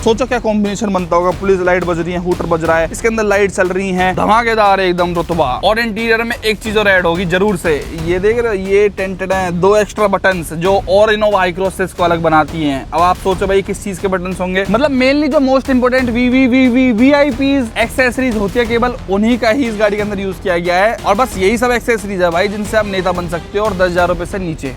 सोचो क्या कॉम्बिनेशन बनता होगा। पुलिस लाइट बज रही है, हूटर बज रहा है, इसके अंदर लाइट चल रही है, धमाकेदार है एकदम रुतबा। और इंटीरियर में एक चीज और ऐड होगी जरूर से, ये देख रहे हो, ये टेंटेड है, 2 एक्स्ट्रा बटन्स जो और इनोवा हाई क्रॉस से इसको अलग बनाती हैं। अब आप सोचो भाई किस चीज के बटन्स होंगे। मतलब मेनली जो मोस्ट इंपोर्टेंट वीआईपीज एक्सेसरीज होती है केवल उन्हीं का ही इस गाड़ी के अंदर यूज किया गया है। और बस यही सब एक्सेसरीज है भाई जिनसे आप नेता बन सकते हो, और 10,000 रुपए से नीचे।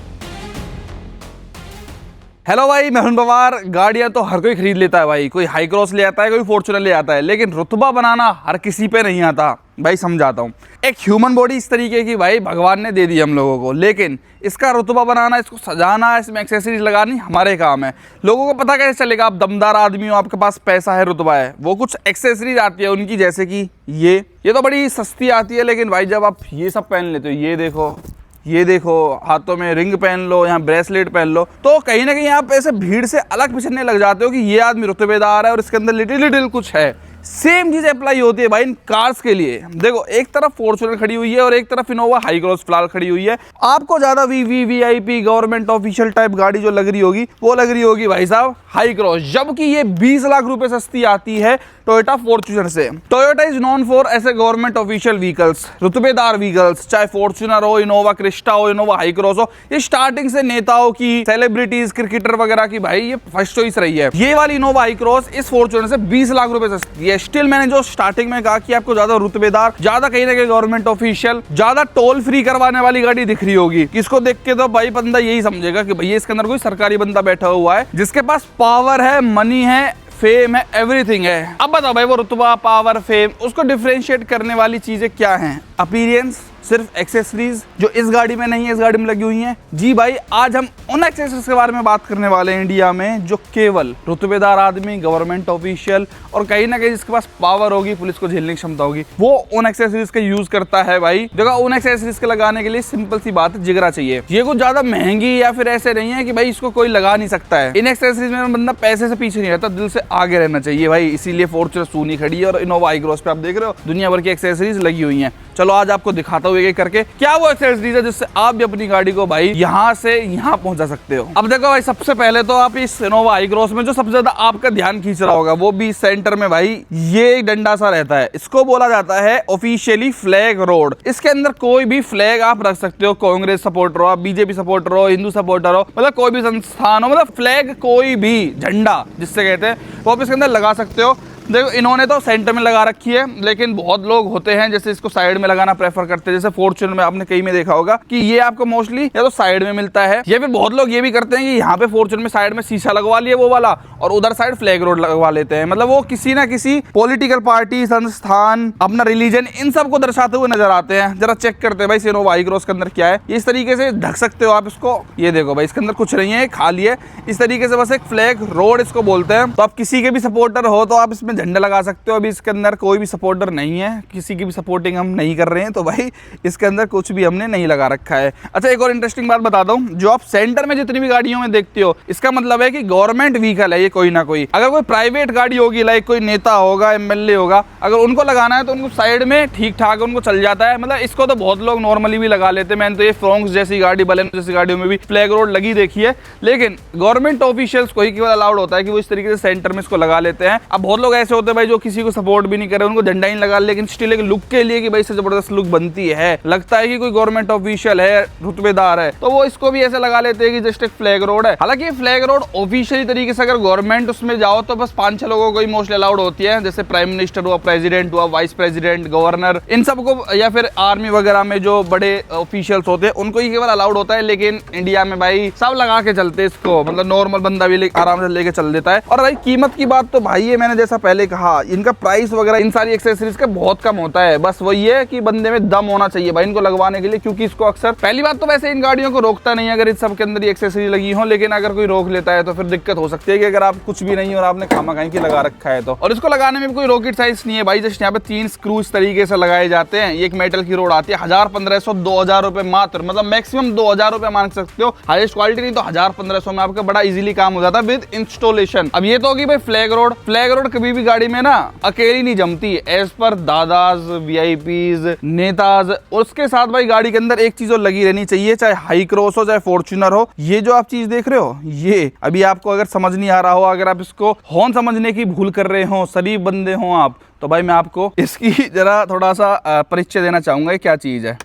हेलो भाई, मैं हूं पवार। गाड़ियां तो हर कोई खरीद लेता है भाई, कोई हाई क्रॉस ले आता है, कोई फॉर्च्यूनर ले आता है, लेकिन रुतबा बनाना हर किसी पे नहीं आता भाई। समझाता हूं, एक ह्यूमन बॉडी इस तरीके की भाई भगवान ने दे दी हम लोगों को, लेकिन इसका रुतबा बनाना, इसको सजाना, इसमें एक्सेसरीज लगानी हमारे काम है। लोगों को पता कैसे चलेगा? आप दमदार आदमी हो, आपके पास पैसा है, रुतबा है, वो कुछ एक्सेसरीज आती है उनकी, जैसे कि ये तो बड़ी सस्ती आती है, लेकिन भाई जब आप ये सब पहन लेते हो, ये देखो हाथों में रिंग पहन लो, यहाँ ब्रेसलेट पहन लो, तो कहीं ना कहीं आप ऐसे भीड़ से अलग पिछड़ने लग जाते हो कि ये आदमी रुतबेदार है और इसके अंदर लिटिल कुछ है। सेम चीज अप्लाई होती है भाई इन कार्स के लिए। देखो, एक तरफ फॉर्च्यूनर खड़ी हुई है और एक तरफ इनोवा हाई क्रॉस फिलहाल खड़ी हुई है। आपको ज्यादा वीवीआईपी गवर्नमेंट ऑफिशियल टाइप गाड़ी जो लग रही होगी, वो लग रही होगी भाई साहब हाई क्रॉस, जबकि ये 20 लाख रुपए सस्ती आती है टोयोटा फॉर्च्यूनर से। टोयोटा इज नोन फॉर ऐसे गवर्नमेंट ऑफिशियल व्हीकल्स, रुतबेदार व्हीकल्स, चाहे फॉर्च्यूनर हो, इनोवा क्रिस्टा हो, इनोवा हाई क्रॉस हो, ये स्टार्टिंग से नेताओं की, सेलिब्रिटीज, क्रिकेटर वगैरह की भाई ये फर्स्ट चॉइस रही है। ये वाली इनोवा हाई क्रॉस इस फॉर्च्यूनर से 20 लाख रुपए सस्ती है। स्टिल मैंने जो स्टार्टिंग में कहा कि आपको ज्यादा रुतबेदार, ज्यादा कहीं ना कहीं गवर्नमेंट ऑफिशियल, ज्यादा टोल फ्री करवाने वाली गाड़ी दिख रही होगी। इसको देख के तो भाई बंदा यही समझेगा कि भैया इसके अंदर कोई सरकारी बंदा बैठा हुआ है जिसके पास पावर है, मनी है, फेम है, एवरीथिंग है। अब बताओ भाई वो रुतबा, पावर, फेम, उसको डिफरेंशिएट करने वाली चीजें क्या हैं? अपीयरेंस, सिर्फ एक्सेसरीज जो इस गाड़ी में नहीं है, इस गाड़ी में लगी हुई हैं। जी भाई, आज हम उन एक्सेसरीज के बारे में बात करने वाले हैं इंडिया में जो केवल रुतबेदार आदमी, गवर्नमेंट ऑफिशियल और कहीं ना कहीं जिसके पास पावर होगी, पुलिस को झेलने की क्षमता होगी, वो उन एक्सेसरीज का यूज करता है भाई। देखो, उन एक्सेसरीज के लगाने के लिए सिंपल सी बात है, जिगरा चाहिए। ये कुछ ज्यादा महंगी या फिर ऐसे नहीं है कि भाई इसको कोई लगा नहीं सकता है। इन एक्सेसरीज में बंदा पैसे से पीछे नहीं रहता, दिल से आगे रहना चाहिए भाई। इसीलिए फॉर्च्यूनर सूनी खड़ी है और इनोवा हाई क्रॉस पे आप देख रहे हो दुनिया भर की एक्सेसरीज लगी हुई है। चलो आज आपको दिखाता हूँ एक करके क्या वो एक्सेसरीज है जिससे आप भी अपनी गाड़ी को भाई यहाँ से यहाँ पहुंचा सकते हो। अब देखो भाई, सबसे पहले तो आप इस इनोवा हाई क्रॉस में जो सबसे ज्यादा आपका ध्यान खींच रहा होगा, वो भी सेंटर में भाई ये एक डंडा सा रहता है। इसको बोला जाता है ऑफिशियली फ्लैग रोड। इसके अंदर कोई भी फ्लैग आप रख सकते हो। कांग्रेस सपोर्टर हो, बीजेपी सपोर्टर हो, हिंदू सपोर्टर हो, मतलब कोई भी संस्थान हो, मतलब फ्लैग, कोई भी झंडा जिससे कहते हैं, वो आप इसके अंदर लगा सकते हो। देखो, इन्होंने तो सेंटर में लगा रखी है, लेकिन बहुत लोग होते हैं जैसे इसको साइड में लगाना प्रेफर करते हैं। जैसे फॉर्च्यूनर में आपने कई में देखा होगा कि ये आपको मोस्टली या तो साइड में मिलता है, या फिर बहुत लोग ये भी करते हैं कि यहाँ पे फॉर्च्यूनर में साइड में शीशा लगवा लिया वो वाला, और उधर साइड फ्लैग रोड लगवा लेते हैं। मतलब वो किसी ना किसी पॉलिटिकल पार्टी, संस्थान, अपना रिलीजन, इन सब को दर्शाते हुए नजर आते हैं। जरा चेक करते हैं भाई इनोवा हाई क्रॉस के अंदर क्या है। इस तरीके से ढक सकते हो आप इसको। ये देखो भाई, इसके अंदर कुछ नहीं है, खाली है। इस तरीके से बस एक फ्लैग रोड इसको बोलते हैं। तो आप किसी के भी सपोर्टर हो तो आप इसमें झंडा लगा सकते हो। अभी इसके अंदर कोई भी सपोर्टर नहीं है, किसी की भी सपोर्टिंग हम नहीं कर रहे हैं, तो भाई इसके अंदर कुछ भी हमने नहीं लगा रखा है। अच्छा, एक और इंटरेस्टिंग बात बताता हूं, जो आप सेंटर में जितनी भी गाड़ियों में देखते हो, इसका मतलब है कि गवर्नमेंट व्हीकल है ये कोई ना कोई। अगर कोई प्राइवेट गाड़ी होगी, लाइक कोई नेता होगा, एमएलए होगा, अगर उनको लगाना है तो उनको साइड में ठीक ठाक उनको चल जाता है। मतलब इसको तो बहुत लोग नॉर्मली भी लगा लेते हैं। मैंने तो ये फ्रोंक्स जैसी गाड़ी, बलेनो जैसी गाड़ियों में भी फ्लैग रोड लगी देखी है, लेकिन गवर्नमेंट ऑफिशियल्स को ही केवल अलाउड होता है कि वो इस तरीके से सेंटर में इसको लगा लेते हैं। अब बहुत लोग ऐसे होते हैं भाई जो किसी को सपोर्ट भी नहीं करे, उनको झंडा ही लगा, लेकिन स्टिल एक लुक के लिए कि भाई इससे जबरदस्त लुक बनती है, लगता है कि कोई गवर्नमेंट ऑफिशियल है, रुतबेदार है, तो वो इसको भी ऐसे लगा लेते हैं कि जस्ट एक फ्लैग रोड है। हालांकि फ्लैग रोड ऑफिशियली तरीके से अगर गवर्नमेंट उसमें जाओ तो बस 5-6 लोगों को ही मोस्टली अलाउड होती है, जैसे प्राइम मिनिस्टर हुआ, प्रेसिडेंट हुआ, वाइस प्रेसिडेंट, गवर्नर, इन सबको, या फिर आर्मी वगैरह में जो बड़े ऑफिशियल्स होते हैं उनको ही केवल अलाउड होता है। लेकिन इंडिया में भाई सब लगा के चलते हैं इसको, मतलब नॉर्मल बंदा भी आराम से लेके चल देता है। और भाई कीमत की बात तो भाई ये मैंने जैसा पहले कहा, इनका प्राइस वगैरह इन सारी एक्सेसरीज का बहुत कम होता है। बस वही है कि बंदे में दम होना चाहिए भाई इनको लगवाने के लिए, क्योंकि इसको अक्सर, पहली बात तो वैसे इन गाड़ियों को रोकता नहीं अगर इस सब के अंदर एक्सेसरी लगी हो, लेकिन अगर कोई रोक लेता है तो फिर दिक्कत हो सकती है कि अगर आप कुछ भी नहीं और आपने खामा-खाई की लगा रखा है तो। और इसको लगाने में भी कोई रॉकेट साइंस नहीं है भाई, जस्ट यहाँ पे 3 स्क्रू इस तरीके से लगाए जाते हैं। एक मेटल की रोड आती है, 1000-1500, 2000 रुपए मात्र, मतलब मैक्सिमम 2000 रुपए मान सकते हो। हाईएस्ट क्वालिटी नहीं तो 1000-1500 में आपका बड़ा इजीली काम हो जाता है विद इंस्टॉलेशन। अब ये तो होगी भाई फ्लैग रोड। फ्लैग रोड कभी भी गाड़ी में ना अकेली नहीं जमती, एज पर दादाज, वीआईपीज, नेताज, उसके साथ भाई गाड़ी के अंदर एक चीज और लगी रहनी चाहिए, चाहे हाई क्रॉस हो चाहे फॉर्च्यूनर हो। ये जो आप चीज देख रहे हो, ये अभी आपको अगर समझ नहीं आ रहा हो, अगर आप इसको हॉर्न समझने की भूल कर रहे हो, शरीफ बंदे हो आप, तो भाई मैं आपको इसकी जरा थोड़ा सा परिचय देना चाहूंगा, ये क्या चीज है।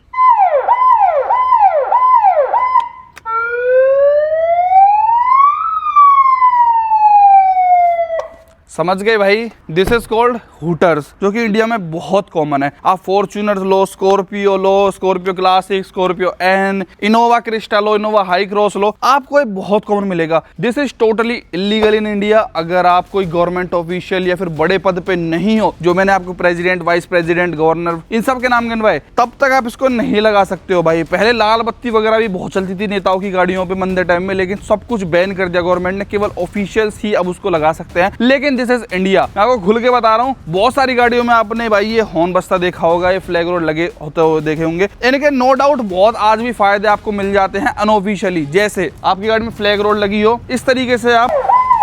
समझ गए भाई, दिस इज कॉल्ड हूटर्स, जो कि इंडिया में बहुत कॉमन है। आप फॉर्च्यूनर लो, Scorpio Classic, Scorpio N, Innova Crysta लो, इनोवा हाई क्रॉस लो, आपको ये बहुत कॉमन मिलेगा। This is totally illegal in India. अगर आप कोई गवर्नमेंट ऑफिशियल या फिर बड़े पद पे नहीं हो, जो मैंने आपको प्रेसिडेंट, वाइस प्रेसिडेंट, गवर्नर, इन सब के नाम गिनवाए, तब तक आप इसको नहीं लगा सकते हो भाई। पहले लाल बत्ती वगैरह भी बहुत चलती थी नेताओं की गाड़ियों पे मंदे टाइम में, लेकिन सब कुछ बैन कर दिया गवर्नमेंट ने, केवल ऑफिशियल्स ही अब उसको लगा सकते हैं। लेकिन दिस इज इंडिया, मैं आपको खुल के बता रहा हूँ, बहुत सारी गाड़ियों में आपने भाई ये हॉर्न बजता देखा होगा, ये फ्लैग रोड लगे होते हुए देखे होंगे। इनके नो डाउट बहुत आज भी फायदे आपको मिल जाते हैं अनऑफिशियली। जैसे आपकी गाड़ी में फ्लैग रोड लगी हो, इस तरीके से आप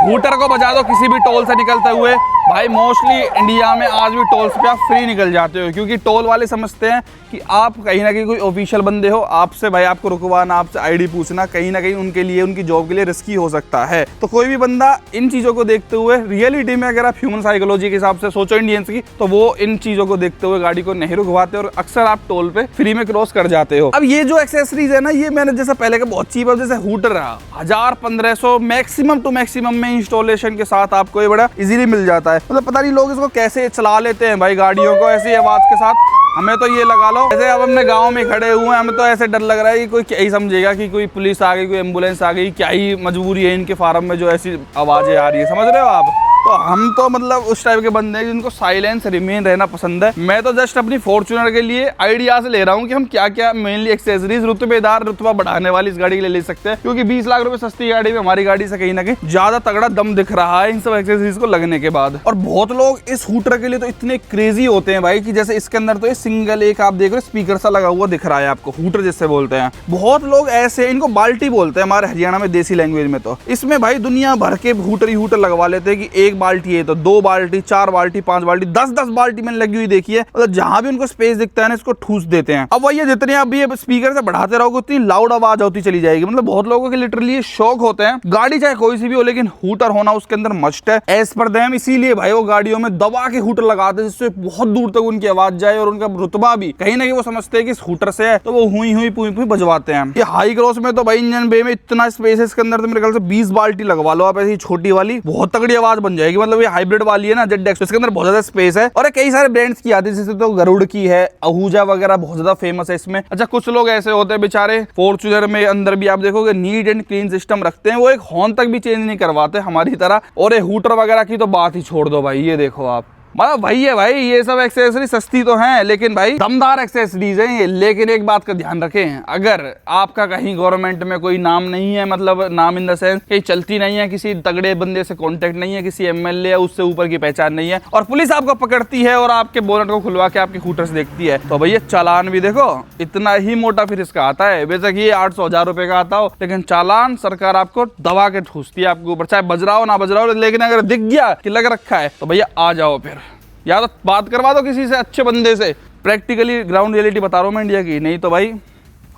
हूटर को बजा दो किसी भी टोल से निकलते हुए, भाई मोस्टली इंडिया में आज भी टोल्स पे आप फ्री निकल जाते हो, क्योंकि टोल वाले समझते हैं कि आप कहीं ना कहीं कोई ऑफिशियल बंदे हो, आपसे भाई आपको रुकवाना, आपसे आईडी पूछना कहीं ना कहीं उनके लिए, उनकी जॉब के लिए रिस्की हो सकता है। तो कोई भी बंदा इन चीजों को देखते हुए, रियलिटी में अगर आप ह्यूमन साइकोलॉजी के हिसाब से सोचो इंडियंस की, तो वो इन चीजों को देखते हुए गाड़ी को नहीं रुकवाते और अक्सर आप टोल पे फ्री में क्रॉस कर जाते हो। अब ये जो एक्सेसरीज है ना, ये मैंने जैसे पहले का बहुत चीप है, जैसे हूटर रहा 1000-1500 मैक्सिमम टू मैक्सिमम में इंस्टॉलेशन के साथ आपको ये बड़ा इजीली मिल जाता है। मतलब पता नहीं लोग इसको कैसे चला लेते हैं भाई गाड़ियों को ऐसी आवाज के साथ। हमें तो ये लगा लो जैसे अब हमने गांव में खड़े हुए हैं, हमें तो ऐसे डर लग रहा है कि कोई क्या ही समझेगा कि कोई पुलिस आ गई, कोई एम्बुलेंस आ गई, क्या ही मजबूरी है इनके फार्म में जो ऐसी आवाजें आ रही है, समझ रहे हो आप। तो हम तो मतलब उस टाइप के बंदे हैं जिनको साइलेंस रिमेन रहना पसंद है। मैं तो जस्ट अपनी फॉर्च्यूनर के लिए आइडियाज ले रहा हूँ कि हम क्या क्या मेनली एक्सेसरीज रुतबेदार, रुतबा बढ़ाने वाली इस गाड़ी के लिए ले सकते हैं, क्योंकि 20 लाख रुपए सस्ती गाड़ी में हमारी गाड़ी से कहीं ना कहीं ज्यादा तगड़ा दम दिख रहा है इन सब एक्सेसरीज को लगने के बाद। और बहुत लोग इस हूटर के लिए तो इतने क्रेजी होते हैं भाई कि जैसे इसके अंदर तो ये सिंगल एक आप देख रहे हो स्पीकर सा लगा हुआ दिख रहा है आपको, हूटर जिससे बोलते हैं। बहुत लोग ऐसे, इनको बाल्टी बोलते हैं हमारे हरियाणा में देसी लैंग्वेज में। तो इसमें भाई दुनिया भर के हूटर ही हूटर लगवा लेते हैं कि एक बाल्टी है तो 2 बाल्टी, 4 बाल्टी, 5 बाल्टी, 10-10 बाल्टी मैंने लगी हुई देखी है। मतलब जहां भी उनको स्पेस दिखता है ना, इसको ठूस देते हैं। अब वही जितने आप भी स्पीकर से बढ़ाते रहोगे उतनी लाउड आवाज होती चली जाएगी। मतलब बहुत लोगों के लिटरली शौक होते हैं, गाड़ी चाहे कोई सी भी हो लेकिन हूटर होना उसके अंदर मस्ट है एज पर देम। इसीलिए भाई वो गाड़ियों में दबा के हूटर लगाते हैं जिससे बहुत दूर तक उनकी आवाज जाए और उनका रुतबा भी कहीं ना कहीं वो समझते हैं कि इस हूटर से है, तो वो हुई हुई पुई पुई बजवाते हैं। ये हाई क्रॉस में तो भाई इंजन बे में इतना स्पेस है, इसके अंदर तो मेरे ख्याल से 20 बाल्टी लगवा लो आप ऐसी छोटी वाली, बहुत तगड़ी आवाज बन जाएगी। मतलब ये हाइब्रिड वाली है ना जेड एक्स, इसके अंदर बहुत ज्यादा स्पेस है। और कई सारे ब्रांड्स की आती है, जैसे तो गरुड़ की है, आहूजा वगैरह बहुत ज्यादा फेमस है इसमें। अच्छा कुछ लोग ऐसे होते हैं बेचारे, फॉर्च्यूनर में अंदर भी आप देखोगे नीट एंड क्लीन सिस्टम रखते हैं, वो एक हॉर्न तक भी चेंज नहीं करवाते हमारी तरह। और ये हूटर वगैरह की तो बात ही छोड़ दो भाई, ये देखो आप, मतलब वही है भाई, ये सब एक्सेसरीज सस्ती तो हैं लेकिन भाई दमदार एक्सेसरीज हैं ये। लेकिन एक बात का ध्यान रखें, अगर आपका कहीं गवर्नमेंट में कोई नाम नहीं है, मतलब नाम इन द सेंस कहीं चलती नहीं है, किसी तगड़े बंदे से कांटेक्ट नहीं है, किसी एमएलए या उससे ऊपर की पहचान नहीं है, और पुलिस आपको पकड़ती है और आपके बोनट को खुलवा के आपके हूटर्स देखती है, तो भैया चालान भी देखो इतना ही मोटा फिर इसका आता है। बेशक ये 800-1000 रुपए का आता हो, लेकिन चालान सरकार आपको दबा के ठूसती है आपके ऊपर, चाहे बज रहा हो ना बज रहा हो। लेकिन अगर दिख गया कि लग रखा है तो भैया आ जाओ, फिर या तो बात करवा दो किसी से अच्छे बंदे से। प्रैक्टिकली ग्राउंड रियलिटी बता रहा हूँ मैं इंडिया की, नहीं तो भाई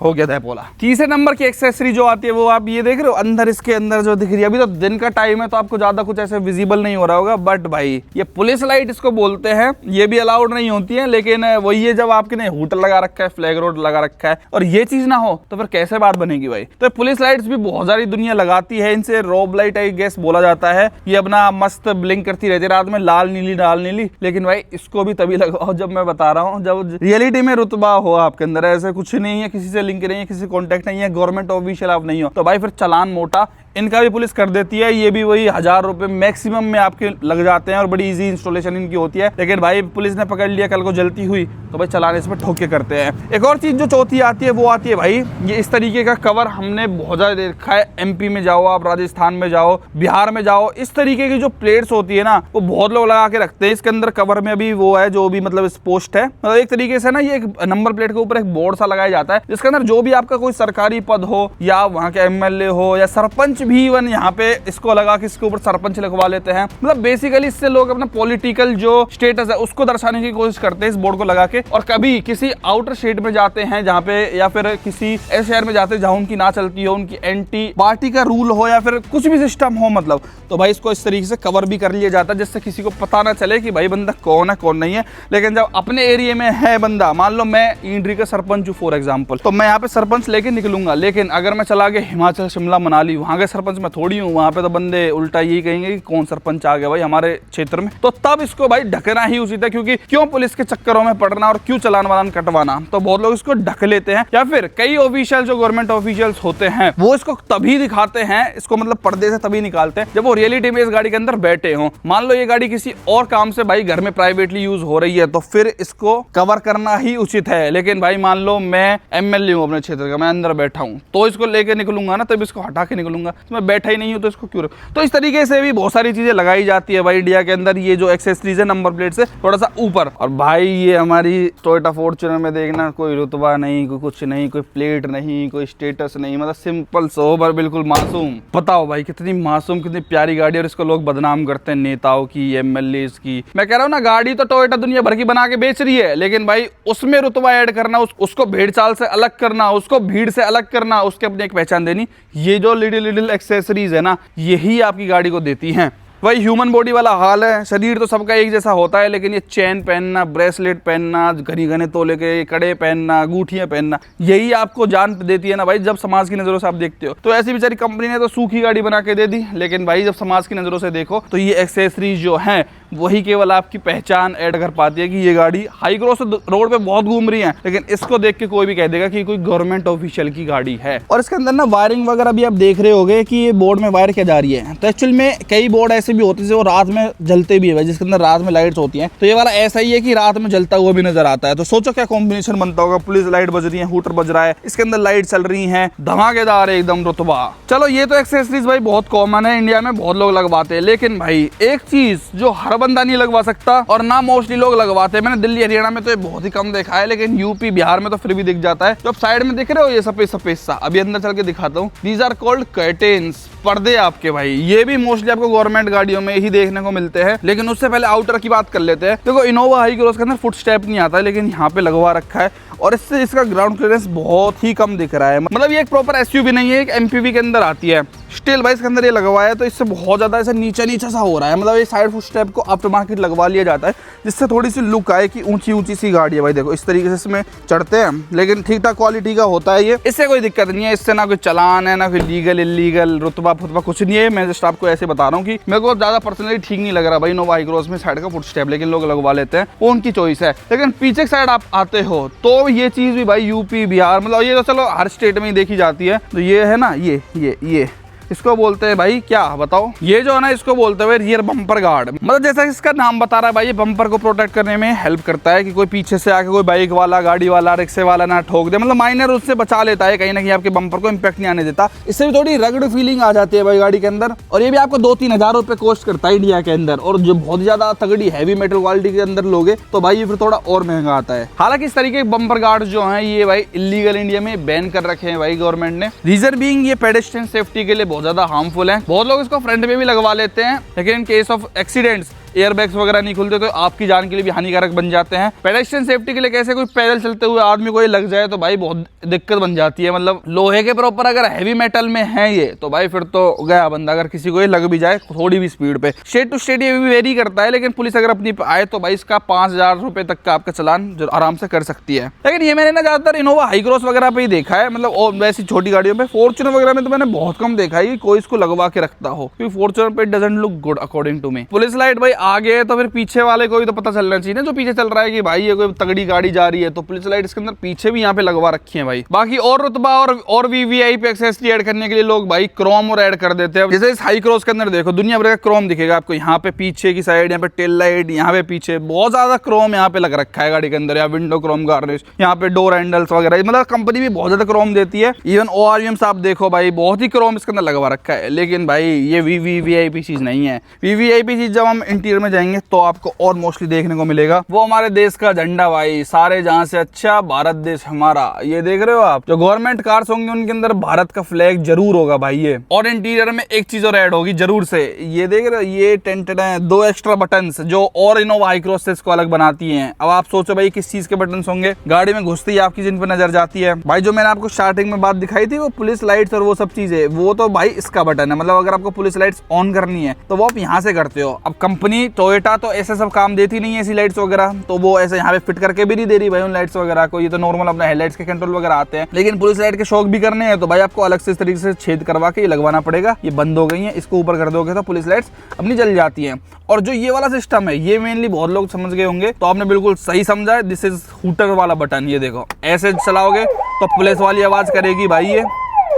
हो गया था पोला। तीसरे नंबर की एक्सेसरी जो आती है वो आप ये देख रहे हो अंदर, इसके अंदर जो दिख रही है, अभी तो दिन का टाइम है तो आपको ज्यादा कुछ ऐसे विजिबल नहीं हो रहा होगा, बट भाई ये पुलिस लाइट इसको बोलते हैं, ये भी अलाउड नहीं होती है। लेकिन वही है, जब आपके हूटर लगा रखा है, फ्लैग रोड लगा रखा है और ये चीज ना हो तो फिर कैसे बात बनेगी भाई। तो पुलिस लाइट्स भी बहुत सारी दुनिया लगाती है, इनसे रोब लाइट आई गेस बोला जाता है। ये अपना मस्त ब्लिंक करती रहती है रात में, लाल नीली लाल नीली। लेकिन भाई इसको भी तभी लगाओ जब मैं बता रहा हूँ, जब रियलिटी में रुतबा हो आपके अंदर, ऐसे कुछ नहीं है, किसी से लिंक नहीं है, किसी नहीं है, गवर्नमेंट ऑफिशियल आप नहीं हो, तो भाई फिर चालान मोटा इनका भी पुलिस कर देती है। ये भी वही 1000 रुपए मैक्सिमम में आपके लग जाते हैं और बड़ी इजी इंस्टॉलेशन इनकी होती है। लेकिन भाई पुलिस ने पकड़ लिया, कल को जलती हुई तो भाई चालान इसमें ठोक के करते हैं। एक और चीज जो चौथी आती है वो आती है भाई ये इस तरीके का कवर, हमने बहुत ज्यादा देखा है। एमपी में जाओ आप, राजस्थान में जाओ, बिहार में जाओ, इस तरीके की जो प्लेट्स होती है ना वो बहुत लोग लगा के रखते हैं। इसके अंदर कवर में भी वो है जो भी मतलब पोस्ट है, मतलब एक तरीके से ना ये एक नंबर प्लेट के ऊपर एक बोर्ड सा लगाया जाता है जिसके अंदर अंदर जो भी आपका कोई सरकारी पद हो या वहाँ के एमएलए हो या सरपंच भी इवन यहाँ पे इसको लगा के इसके ऊपर सरपंच लिखवा लेते हैं। मतलब बेसिकली इससे लोग अपना पॉलिटिकल जो स्टेटस है उसको दर्शाने की कोशिश करते हैं इस बोर्ड को लगा के। और कभी किसी आउटर स्टेट में जाते हैं जहाँ पे या फिर किसी ऐसे शहर में जाते हैं जहाँ उनकी ना चलती हो, उनकी एंटी पार्टी का रूल हो या फिर कुछ भी सिस्टम हो, मतलब तो भाई इसको इस तरीके से कवर भी कर लिया जाता है जिससे किसी को पता ना चले कि भाई बंदा कौन है कौन नहीं है। लेकिन जब अपने एरिया में है बंदा, मान लो मैं ईंड्री का सरपंच हूँ फॉर एग्जाम्पल, तो मैं यहाँ पे सरपंच लेके निकलूंगा। लेकिन अगर मैं चला गया हिमाचल शिमला मनाली, वहाँ के सरपंच मैं थोड़ी हूँ, वहाँ पे तो बंदे उल्टा यही कहेंगे कि कौन सरपंच आ गया भाई हमारे क्षेत्र में। तो तब इसको भाई ढकना ही उचित है, क्योंकि क्यों पुलिस के चक्करों में पड़ना और क्यों चालान वालान कटवाना। तो बहुत लोग इसको ढक लेते हैं या फिर कई ऑफिशियल जो गवर्नमेंट ऑफिशियल्स होते हैं वो इसको तभी दिखाते हैं, इसको मतलब पर्दे से तभी निकालते हैं जब वो रियलिटी में इस गाड़ी के अंदर बैठे हों। मान लो ये गाड़ी किसी और काम से भाई घर में प्राइवेटली यूज हो रही है तो फिर इसको कवर करना ही उचित है। लेकिन भाई मान लो मैं एमएलए हूँ अपने क्षेत्र का, मैं अंदर बैठा हूँ तो इसको लेके निकलूंगा ना, तब इसको हटा के निकलूंगा। तो मैं बैठा ही नहीं हूँ तो इसको क्यों। तो इस तरीके से भी बहुत सारी चीजें लगाई जाती है भाई इंडिया के अंदर, ये जो एक्सेसरीज है नंबर प्लेट से थोड़ा सा ऊपर। और भाई ये हमारी टोयोटा फॉर्च्यूनर में देखना कोई रुतबा नहीं, कोई कुछ नहीं, कोई प्लेट नहीं, कोई स्टेटस नहीं, मतलब सिंपल सोबर बिल्कुल मासूम। बताओ भाई कितनी मासूम कितनी प्यारी गाड़ी, और इसको लोग बदनाम करते हैं नेताओं की, एमएलए की। मैं कह रहा हूँ ना, गाड़ी तो टोयोटा दुनिया भर की बना के बेच रही है, लेकिन भाई उसमें रुतबा ऐड करना, उसको भेड़ चाल से अलग करना, उसको भीड़ से अलग करना, उसके अपनी एक पहचान देनी, ये जो लिटिल लिटिल एक्सेसरीज है ना, यही आपकी गाड़ी को देती हैं। वही ह्यूमन बॉडी वाला हाल है, शरीर तो सबका एक जैसा होता है, लेकिन ये चेन पहनना, ब्रेसलेट पहनना, घने घने तोले के कड़े पहनना, अंगूठियां पहनना, यही आपको जान देती है ना भाई। जब समाज की नज़रों से आप देखते हो तो ऐसी बेचारी कंपनी ने तो सूखी गाड़ी बना के दे दी, लेकिन भाई जब समाज की नज़रों से देखो तो ये एक्सेसरीज जो हैं वही केवल आपकी पहचान ऐड कर पाती है कि ये गाड़ी हाई क्रॉस रोड पे बहुत घूम रही है, लेकिन इसको देख के कोई भी कह देगा कि कोई गवर्नमेंट ऑफिशियल की गाड़ी है। और इसके अंदर ना वायरिंग वगैरह भी आप देख रहे होंगे कि ये बोर्ड में वायर किया जा रही है। तो एक्चुअल में कई बोर्ड ऐसे भी होते हैं जो रात में जलते भी है, जिसके अंदर रात में लाइट्स होती हैं, तो ये वाला ऐसा ही है कि रात में जलता हुआ भी नजर आता है। तो सोचो क्या कॉम्बिनेशन बनता होगा, पुलिस लाइट बज रही है, हूटर बज रहा है, इसके अंदर लाइट चल रही है, धमाकेदार है एकदम रुतबा। चलो ये तो एक्सेसरीज भाई बहुत कॉमन है, इंडिया में बहुत लोग लगवाते हैं, लेकिन भाई एक चीज जो हर बंदा नहीं लगवा सकता और ना मोस्टली लोग लगवाते हैं, मैंने दिल्ली हरियाणा में तो ये बहुत ही कम देखा है, लेकिन यूपी बिहार में तो फिर भी दिख जाता है। जो साइड में दिख रहे हो ये सफेद सफेद सा, अभी अंदर चल के दिखाता हूँ, दीज आर कॉल्ड कर्टेन्स, पर्दे आपके भाई। ये भी मोस्टली आपको गवर्नमेंट गाड़ियों में ही देखने को मिलते हैं। लेकिन उससे पहले आउटर की बात कर लेते हैं। देखो इनोवा हाई क्रॉस के अंदर फुट स्टेप नहीं आता है, लेकिन यहाँ पे लगवा रखा है और इससे इसका ग्राउंड क्लियरेंस बहुत ही कम दिख रहा है। मतलब ये एक प्रॉपर एसयूवी नहीं है, एक एमपीवी के अंदर आती है। स्टिल भाई इसके अंदर ये लगवाया है तो इससे बहुत ज्यादा ऐसा नीचा नीचा सा हो रहा है। मतलब ये साइड फुट स्टेप को आफ्टर मार्केट लगवा लिया जाता है जिससे थोड़ी सी लुक आए कि ऊंची ऊंची सी गाड़ी है भाई। देखो इस तरीके से इसमें चढ़ते हैं, लेकिन ठीक ठाक क्वालिटी का होता है ये, इससे कोई दिक्कत नहीं है। इससे ना कोई चलान है, ना कोई लीगल इलीगल रुतबा फुतबा कुछ नहीं है। मैं जस्ट आपको ऐसे बता रहा हूँ कि मेरे को ज्यादा पर्सनली ठीक नहीं लग रहा भाई इनोवा हाई क्रॉस में साइड का फुट स्टेप, लेकिन लोग लगवा लेते हैं, वो उनकी चॉइस है। लेकिन पीछे साइड आप आते हो तो ये चीज भी भाई यूपी बिहार, मतलब ये तो चलो हर स्टेट में ही देखी जाती है। तो ये है ना, ये इसको बोलते हैं भाई क्या बताओ, ये जो है ना इसको बोलते हैं रियर बम्पर गार्ड। मतलब जैसा इसका नाम बता रहा है भाई, ये बम्पर को प्रोटेक्ट करने में हेल्प करता है कि कोई पीछे से आके कोई बाइक वाला, गाड़ी वाला, रिक्शे वाला ना ठोक दे। मतलब माइनर उससे बचा लेता है, कहीं ना कहीं आपके बम्पर को इम्पैक्ट नहीं आने देता। इससे भी थोड़ी रगड़ फीलिंग आ जाती है भाई गाड़ी के अंदर। और ये भी आपको 2-3 हज़ार रुपए कॉस्ट करता है इंडिया के अंदर। और जो बहुत ज्यादा तगड़ी हैवी मेटल क्वालिटी के अंदर लोगे तो भाई ये फिर थोड़ा और महंगा आता है। हालांकि इस तरीके के बम्पर गार्ड जो है ये भाई इलीगल इंडिया में बैन कर रखे हैं भाई गवर्नमेंट ने। रीजन बीइंग ये पेडेस्ट्रियन सेफ्टी के लिए बहुत ज्यादा हार्मफुल है। बहुत लोग इसको फ्रंट में भी लगवा लेते हैं, लेकिन in case of accidents airbags वगैरह नहीं खुलते तो आपकी जान के लिए भी हानिकारक बन जाते हैं। पेडेस्ट्रियन सेफ्टी के लिए कैसे कोई पैदल चलते हुए आदमी को ये लग जाए तो भाई बहुत दिक्कत बन जाती है। मतलब लोहे के प्रॉपर अगर हैवी मेटल में है ये तो भाई फिर तो गया बंदा, अगर किसी को ये लग भी जाए थोड़ी भी स्पीड पे। स्टेट टू स्टेट ये भी वेरी करता है, लेकिन पुलिस अगर अपनी आए तो भाई इसका 5,000 रुपए तक का आपका चलान जो आराम से कर सकती है। लेकिन ये मैंने ना ज्यादातर इनोवा हाई क्रॉस वगैरह पे ही देखा है, मतलब और वैसी छोटी गाड़ियों पे। फॉर्च्यूनर वगैरह में तो मैंने बहुत कम देखा है कि कोई इसको लगवा के रखता हो, क्योंकि फॉर्च्यूनर पे doesn't look good according to me. Police light भाई आगे है तो फिर पीछे वाले को भी तो पता चलना चाहिए ना, जो पीछे चल रहा है कि भाई ये कोई तगड़ी गाड़ी जा रही है। तो पुलिस लाइट इसके अंदर पीछे भी यहाँ पे लगवा रखी है भाई। बाकी और रुतबा और वीवीआईपी एक्सेसरी ऐड करने के लिए लोग भाई क्रोम और ऐड कर देते हैं। जैसे इस हाई क्रॉस के अंदर देखो दुनिया भर का क्रोम दिखेगा आपको, यहाँ पे पीछे की साइड, यहाँ पे टेल लाइट, यहाँ पे पीछे बहुत ज्यादा क्रोम यहाँ पे लग रखा है गाड़ी के अंदर। या विंडो क्रोम गार्निश, यहाँ पे डोर हैंडल्स वगैरह, मतलब कंपनी भी बहुत ज्यादा क्रोम देती है। इवन ORVMs आप देखो भाई बहुत ही क्रोम इसके अंदर लगवा रखा है। लेकिन भाई ये वीवीआईपी चीज नहीं है। वीवीआईपी चीज जब हम इंटीरियर में जाएंगे तो आपको और मोस्टली देखने को मिलेगा वो हमारे देश का झंडा भाई, सारे जहां से अच्छा भारत देश हमारा। ये देख रहे हो आप, जो गवर्नमेंट कार्स होंगे उनके अंदर भारत का फ्लैग जरूर होगा भाई ये। और इंटीरियर में एक चीज और ऐड होगी जरूर से, ये देख रहे हो, ये टेंटेड है 2 एक्स्ट्रा बटन्स जो और इनोवा हाई क्रॉस से इसको अलग बनाती हैं। अब आप सोचो भाई किस चीज के बटन होंगे, गाड़ी में घुसते ही आपकी जिन पर नजर जाती है भाई, जो मैंने आपको स्टार्टिंग में बात दिखाई थी वो पुलिस लाइट्स और वो सब चीजें, वो तो भाई इसका बटन है। मतलब अगर आपको पुलिस लाइट्स ऑन करनी है तो वो आप यहाँ से करते हो। अब कंपनी टोयोटा तो ऐसे सब काम देती नहीं है ऐसी लाइट्स वगैरह, तो वो ऐसे यहाँ पे फिट करके भी नहीं दे रही भाई उन लाइट्स वगैरह को। ये तो नॉर्मल अपने हेडलाइट्स के कंट्रोल वगैरह आते हैं, लेकिन पुलिस लाइट के शौक भी करने हैं तो भाई आपको अलग से इस तरीके से छेद करवा के ये लगवाना पड़ेगा। ये बंद हो गई है, इसको ऊपर कर दोगे तो पुलिस लाइट्स अपनी जल जाती हैं। और जो ये वाला सिस्टम है ये मेनली बहुत लोग समझ गए होंगे, तो आपने बिल्कुल सही समझा है, दिस इज हूटर वाला बटन। ये देखो ऐसे चलाओगे तो पुलिस वाली आवाज करेगी भाई, ये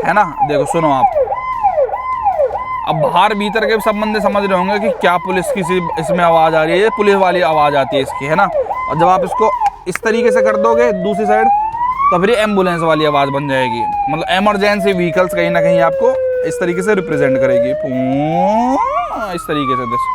है ना, देखो सुनो आप। अब बाहर भीतर के सब बंदे समझ रहे होंगे कि क्या पुलिस की इसमें आवाज आ रही है, ये पुलिस वाली आवाज आती है इसकी, है ना। और जब आप इसको इस तरीके से कर दोगे दूसरी साइड तो फिर एम्बुलेंस वाली आवाज बन जाएगी। मतलब इमरजेंसी व्हीकल्स कहीं ना कहीं आपको इस तरीके से रिप्रेजेंट करेगी, इस तरीके से दिस।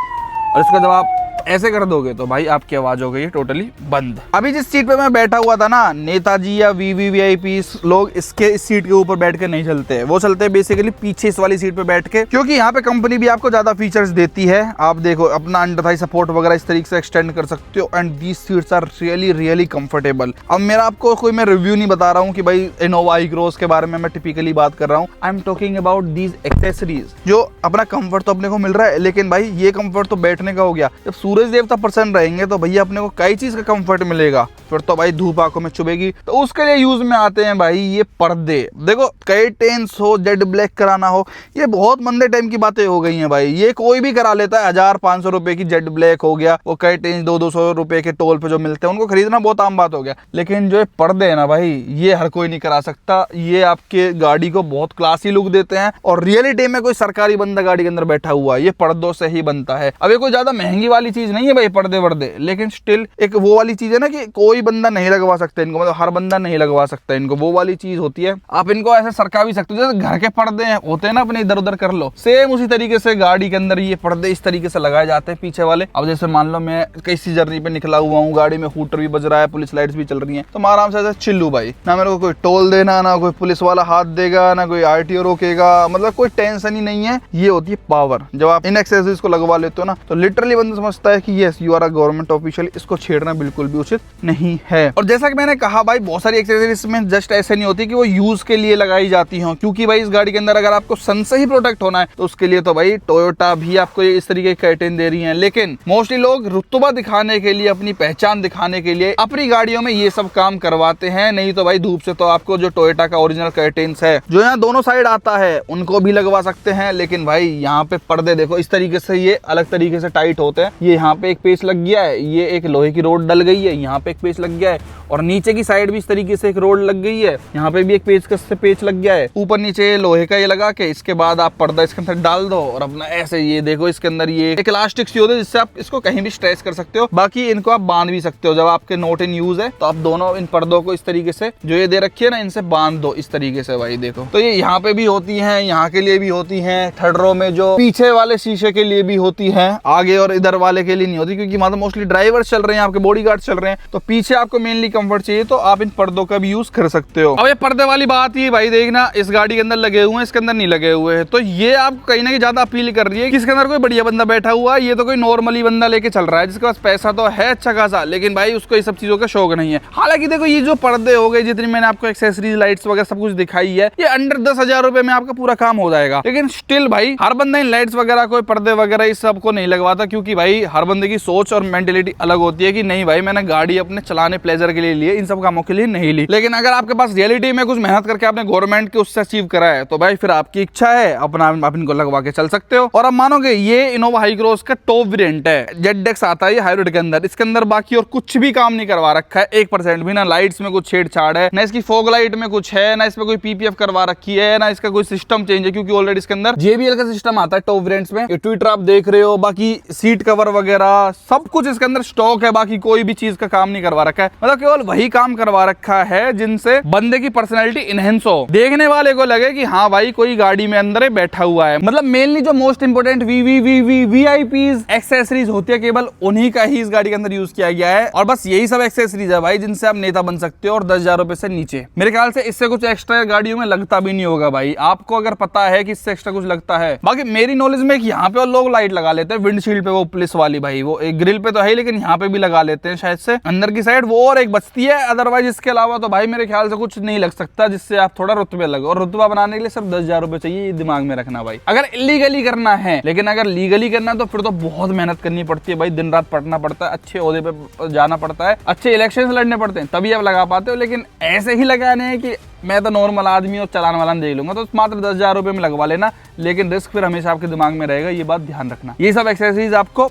और इसको जब आप ऐसे कर दोगे तो भाई आपकी आवाज हो गई है टोटली बंद। अभी जिस सीट पे मैं बैठा हुआ था ना, नेताजी या वीवीवीआईपी लोग इस सीट के ऊपर बैठ के नहीं चलते, वो चलते हैं बेसिकली पीछे इस वाली सीट पे बैठ के, क्योंकि यहाँ पे कंपनी भी आपको ज्यादा फीचर्स देती है। आप देखो अपना अंडर थाई सपोर्ट वगैरह इस तरीके से एक्सटेंड कर सकते हो, and these seats are really really comfortable. अब मेरा आपको कोई मैं रिव्यू नहीं बता रहा हूँ कि भाई इनोवा हाई क्रॉस के बारे में मैं टिपिकली बात कर रहा हूँ। I am talking about these accessories, जो अपना कंफर्ट तो अपने को मिल रहा है, लेकिन भाई ये कंफर्ट तो बैठने का हो गया। जब सूरज देवता पर्सन रहेंगे तो भैया अपने को कई चीज का कंफर्ट मिलेगा, फिर तो भाई धूप आंखों में चुभेगी। तो उसके लिए यूज में आते हैं भाई ये पर्दे। देखो कर्टेन्स हो, जेड ब्लैक कराना हो, ये बहुत मंदे टाइम की बातें हो गई हैं भाई। ये कोई भी करा लेता है, 1000-500 रुपए की जेड ब्लैक हो गया, वो कर्टेन्स 200-200 रुपए के टोल पे जो मिलते हैं उनको खरीदना बहुत आम बात हो गया। लेकिन जो पर्दे है ना भाई, ये हर कोई नहीं करा सकता। ये आपके गाड़ी को बहुत क्लासी लुक देते हैं, और रियलिटी में कोई सरकारी बंदा गाड़ी के अंदर बैठा हुआ है ये पर्दों से ही बनता है। अब ये कोई ज्यादा महंगी वाली चीज नहीं है भाई पर्दे वर्दे, लेकिन स्टिल एक वो वाली चीज है ना कि कोई बंदा नहीं लगवा सकता इनको, मतलब हर बंदा नहीं लगवा सकता इनको, वो वाली चीज होती है। आप इनको ऐसे सरका भी सकते हो, जैसे घर के पर्दे होते हैं ना अपने इधर उधर कर लो, सेम उसी तरीके से गाड़ी के अंदर ये पर्दे इस तरीके से लगाए जाते हैं पीछे वाले। अब जैसे मान लो मैं किसी जर्नी पे निकला हुआ हूँ, गाड़ी में हूटर भी बज रहा है, पुलिस लाइट्स भी चल रही है, तो मैं आराम से ऐसे चिल्लू भाई, ना मेरे को कोई टोल देना, ना कोई पुलिस वाला हाथ देगा, ना कोई आरटीओ रोकेगा, मतलब कोई टेंशन ही नहीं है। ये होती है पावर। जब आप इन एक्सेसरीज को लगवा लेते हो ना, तो लिटरली बंदा समझता है कि yes you are a government official, इसको छेड़ना बिल्कुल भी उचित नहीं है। और जैसा कि मैंने कहा भाई, बहुत सारी एक्सेसरीज में जस्ट ऐसे नहीं होती कि वो यूज के लिए लगाई जाती हो, क्योंकि भाई इस गाड़ी के अंदर अगर आपको सन से ही प्रोटेक्ट होना है तो उसके लिए तो भाई टोयोटा भी आपको इस तरीके की कर्टेन दे रही है। लेकिन मोस्टली लोग रुतबा दिखाने के लिए, अपनी पहचान दिखाने के लिए अपनी गाड़ियों में ये सब काम करवाते हैं। नहीं तो भाई धूप से तो आपको जो टोयोटा का ओरिजिनल कर्टेन्स है जो यहाँ दोनों साइड आता है उनको भी लगवा सकते हैं। लेकिन भाई यहाँ पे पर्दे देखो इस तरीके से ये अलग तरीके से टाइट होते हैं। ये यहाँ पे एक पेच लग गया है, ये एक लोहे की रोड डल गई है, यहाँ पे एक पेच लग गया है, और नीचे की साइड भी इस तरीके से एक रोड लग गई है, यहाँ पे भी एक पेचकस से पेच लग गया है। ऊपर नीचे लोहे का ये लगा के इसके बाद आप पर्दा इसके अंदर डाल दो और अपना ऐसे ये देखो इसके अंदर ये एक इलास्टिक सी होती है जिससे आप इसको कहीं भी स्ट्रेच कर सकते हो। बाकी इनको आप बांध भी सकते हो, जब आपके नोट इन यूज है तो आप दोनों इन पर्दों को इस तरीके से जो ये दे रखी है ना, इनसे बांध दो इस तरीके से भाई। देखो तो ये यहाँ पे भी होती है, यहाँ के लिए भी होती है, थर्ड रो में जो पीछे वाले शीशे के लिए भी होती है, आगे और इधर वाले के लिए नहीं होती, क्योंकि मतलब मोस्टली ड्राइवर चल रहे हैं, आपके बॉडीगार्ड चल रहे हैं, तो पीछे आपको मेनली कंफर्ट चाहिए तो आप इन पर्दों का भी यूज कर सकते हो। अब ये पर्दे वाली बात ही भाई देखना, इस गाड़ी के अंदर लगे हुए हैं, इसके अंदर नहीं लगे हुए हैं, तो ये आपको कहीं ना कहीं ज्यादा अपील कर रही है कि इसके अंदर कोई बढ़िया बंदा बैठा हुआ है, ये तो कोई नॉर्मली बंदा लेके चल रहा है जिसके पास पैसा तो है अच्छा खासा, लेकिन भाई उसको ये सब चीजों का शौक नहीं है। हालांकि देखो ये जो पर्दे हो गए, जितनी मैंने आपको एक्सेसरीज लाइट्स वगैरह सब कुछ दिखाई है, ये अंडर 10,000 रुपए में आपका पूरा काम हो जाएगा। लेकिन स्टिल भाई हर बंदा इन लाइट्स वगैरह कोई पर्दे वगैरह इस सब को नहीं लगवाता, क्योंकि भाई हर बंदे की सोच और मेंटेलिटी अलग होती है कि नहीं भाई मैंने गाड़ी अपने चलाने प्लेजर के लिए ली है, इन सब कामों के लिए नहीं ली। लेकिन अगर आपके पास रियलिटी में कुछ मेहनत करके आपने गवर्नमेंट के उससे अचीव करा है तो भाई फिर आपकी इच्छा है, अपना आप इनको लगवा के चल सकते हो। और अब मानोगे ये इनोवा हाई क्रॉस का टॉप वेरिएंट है, जेड-एक्स आता है ये हाइब्रिड के अंदर, इसके अंदर बाकी और कुछ भी काम नहीं करवा रखा है 1% भी, ना लाइट्स में कुछ छेड़छाड़ है, ना इसकी फॉग लाइट में कुछ है, ना इसमें कोई पीपीएफ करवा रखी है, ना इसका कोई सिस्टम चेंज है, क्योंकि ऑलरेडी इसके अंदर JBL का सिस्टम आता है टॉप वेरिएंट्स में। ये ट्विटर आप देख रहे हो, बाकी सीट कवर वगैरह सब कुछ इसके अंदर स्टॉक है, बाकी कोई भी चीज का काम नहीं करवा रखा है। मतलब केवल केवल वही काम करवा रखा है जिनसे बंदे की पर्सनैलिटी इनहेंस हो, देखने वाले को लगे कि हाँ भाई कोई गाड़ी में अंदर बैठा हुआ है। मतलब मेनली जो मोस्ट इंपोर्टेंट वीआईपीज एक्सेसरीज होती है केवल उन्हीं का ही इस गाड़ी के अंदर यूज किया गया है। और बस यही सब एक्सेसरीज है भाई जिनसे आप नेता बन सकते हो, और 10,000 रुपए से नीचे। मेरे ख्याल से इससे कुछ एक्स्ट्रा गाड़ियों में लगता भी नहीं होगा भाई, आपको अगर पता है कि इससे एक्स्ट्रा कुछ लगता है। बाकी मेरी नॉलेज में यहाँ पे लोग लाइट लगा लेते हैं विंडशील्ड पे, वो पुलिस वाली भाई, वो एक ग्रिल पे तो है लेकिन यहाँ पे भी लगा लेते हैं शायद से अंदर की साइड, वो और एक बचती है। अदरवाइज इसके अलावा तो भाई मेरे ख्याल से कुछ नहीं लग सकता जिससे आप थोड़ा रुतबे लगे, और रुतबा बनाने के लिए सिर्फ 10,000 रुपए चाहिए, ये दिमाग में रखना भाई, अगर इलीगली करना है। लेकिन अगर लीगली करना है तो फिर तो बहुत मेहनत करनी पड़ती है भाई, दिन रात पढ़ना पड़ता है, अच्छे ओहदे पे जाना पड़ता है, अच्छे इलेक्शन लड़ने पड़ते हैं, तभी आप लगा पाते हो। लेकिन ऐसे ही लगाने हैं कि मैं तो नॉर्मल आदमी और चलाने वाला देख लूंगा, तो मात्र 10,000 रुपए में लगवा लेना, लेकिन रिस्क फिर हमेशा आपके दिमाग में रहेगा, ये बात ध्यान रखना। ये सब एक्सेसरीज आपको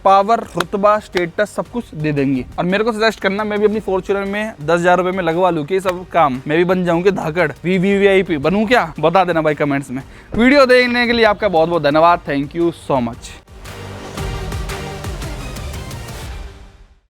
पावर, रुतबा, स्टेटस सब कुछ दे देंगी। और मेरे को सजेस्ट करना, मैं भी अपनी फॉर्च्यूनर में 10,000 रुपए में लगवा लूँ कि सब काम, मैं भी बन जाऊंगी धाकड़, वीवीवीआईपी बनूं क्या, बता देना भाई कमेंट्स में। वीडियो देखने के लिए आपका बहुत बहुत धन्यवाद, थैंक यू सो मच।